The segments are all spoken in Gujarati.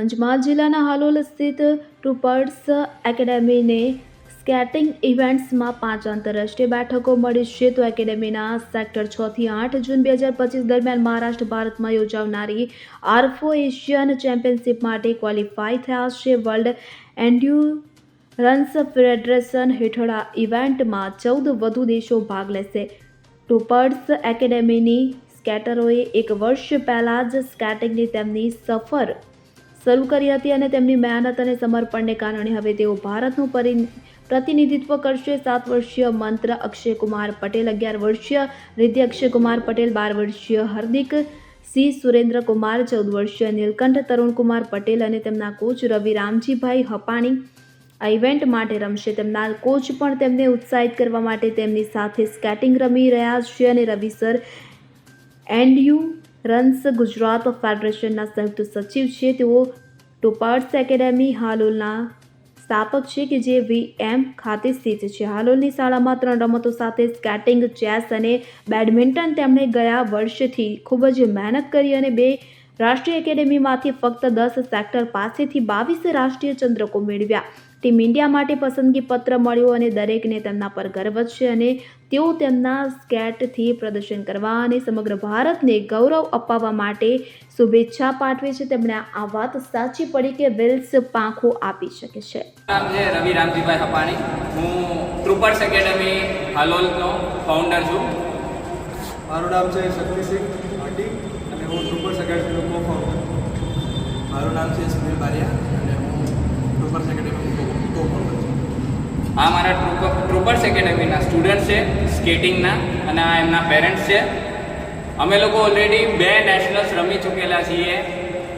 પંચમહાલ જિલ્લાના હાલોલ સ્થિત ટ્રુપર્સ એકેડેમીને સ્કેટિંગ ઇવેન્ટ્સમાં 5 આંતરરાષ્ટ્રીય બેઠકો મળી છે. તો એકેડેમીના સેક્ટર 6 થી 8 જૂન 2025 દરમિયાન મહારાષ્ટ્ર ભારતમાં યોજાનારી આરફો એશિયન ચેમ્પિયનશિપ માટે ક્વોલિફાય થયા છે. વર્લ્ડ એન્ડ્યુરન્સ ફેડરેશન હેઠળ આ ઇવેન્ટમાં 14 વધુ દેશો ભાગ લેશે. ટ્રુપર્સ એકેડેમીની સ્કેટરોએ 1 વર્ષ પહેલાં જ સ્કેટિંગની તેમની સફર શરૂ કરી હતી અને તેમની મહેનત અને સમર્પણને કારણે હવે તેઓ ભારતનું પ્રતિનિધિત્વ કરશે. 7 વર્ષીય મંત્ર અક્ષય કુમાર પટેલ, 11 વર્ષીય રિદ્ધિ અક્ષય કુમાર પટેલ, 12 વર્ષીય હાર્દિક સિંહ સુરેન્દ્ર કુમાર, 14 વર્ષીય નીલકંઠ તરુણ કુમાર પટેલ અને તેમના કોચ રવિ રામજીભાઈ હપાણી આ ઇવેન્ટ માટે રમશે. તેમના કોચ પણ તેમને ઉત્સાહિત કરવા માટે તેમની સાથે સ્કેટિંગ રમી રહ્યા છે અને રવિ સર એન્ડ્યુરન્સ ગુજરાત ફેડરેશનના સંયુક્ત સચિવ છે. તેઓ ટ્રુપર્સ એકેડેમી હાલોલના સ્થાપક છે કે જે VM ખાતે સ્થિત છે. હાલોલની શાળામાં 3 રમતો સાથે સ્કેટિંગ, ચેસ અને બેડમિન્ટન તેમણે ગયા વર્ષથી ખૂબ જ મહેનત કરી અને 2 રાષ્ટ્રીય એકેડેમીમાંથી ફક્ત 10 સેક્ટર પાસેથી 22 રાષ્ટ્રીય ચંદ્રકો મેળવ્યા. ટીમ ઇન્ડિયા માટે પસંદગી પત્ર મળ્યો અને દરેકને તેમના પર ગર્વ છે અને તેઓ તેમના સ્કેટથી પ્રદર્શન કરવા અને સમગ્ર ભારતને ગૌરવ અપાવવા માટે શુભેચ્છા પાઠવે છે. તેમણે આ વાત સાચી પડી કે વિલ્સ પાંખો આપી શકે છે. નામ છે રવિ રામજીભાઈ હપાણી. હું ટ્રુપર્સ એકેડેમી હાલોલનો ફાઉન્ડર છું. મારું નામ છે શક્તિસિંહ ભાટી અને હું ટ્રુપર્સ એકેડમીનો કો ફાઉન્ડર. મારું નામ છે સુનિલ બારિયા અને હું ટ્રુપર્સ એકેડમીનો કો ફાઉન્ડર છું. આ મારા ટ્રુપર્સ એકેડેમીના સ્ટુડન્ટ છે સ્કેટિંગના અને આ એમના પેરેન્ટ્સ છે. અમે લોકો ઓલરેડી 2 નેશનલ્સ રમી ચૂકેલા છીએ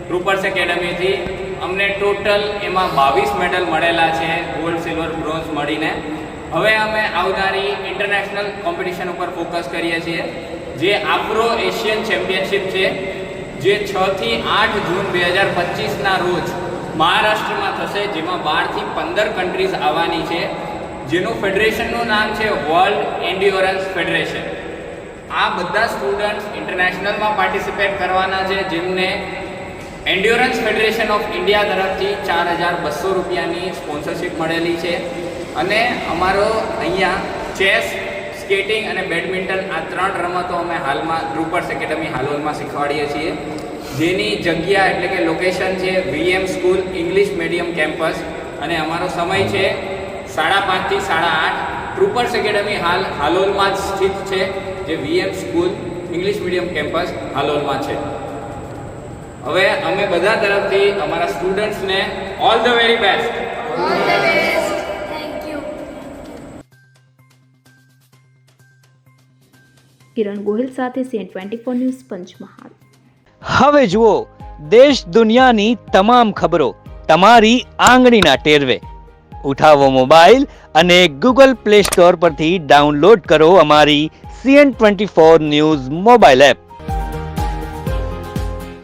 ટ્રુપર્સ એકેડેમીથી. અમને ટોટલ એમાં 22 મેડલ મળેલા છે, ગોલ્ડ, સિલ્વર, બ્રોન્ઝ મળીને. હવે અમે આવનારી ઇન્ટરનેશનલ કોમ્પિટિશન ઉપર ફોકસ કરીએ છીએ જે આફ્રો એશિયન ચેમ્પિયનશિપ છે જે 6 થી 8 જૂન 2025ના રોજ મહારાષ્ટ્રમાં થશે, જેમાં 12 થી 15 કન્ટ્રીઝ આવવાની છે, જેનું ફેડરેશનનું નામ છે વર્લ્ડ એન્ડ્યોરન્સ ફેડરેશન. આ બધા સ્ટુડન્ટ્સ ઇન્ટરનેશનલમાં પાર્ટિસિપેટ કરવાના છે, જેમને એન્ડ્યોરન્સ ફેડરેશન ઓફ ઇન્ડિયા તરફથી 4,200 રૂપિયાની સ્પોન્સરશિપ મળેલી છે. અને અમારો અહીંયા ચેસ, સ્કેટિંગ અને બેડમિન્ટન આ 3 રમતો અમે હાલમાં ટ્રુપર્સ એકેડમી હાલોલમાં શીખવાડીએ છીએ, જેની જગ્યા એટલે કે લોકેશન છે VM school English medium campus અને અમારો સમય છે 5:30 થી 8:30. ટ્રુપર્સ એકેડમી હાલોલમાં જ સ્થિત છે, જે VM school English medium campus હાલોલમાં છે. હવે અમે બધા તરફથી અમારા સ્ટુડન્ટ્સને all the very best. Kiran Gohil સાથે CN24 ન્યૂઝ, પંચમહાલ. હવે જુઓ દેશ દુનિયાની તમામ ખબરો તમારી આંગળીના ટેરવે. ઉઠાવો મોબાઈલ અને Google Play Store પરથી ડાઉનલોડ કરો અમારી CN24 ન્યૂઝ મોબાઈલ એપ.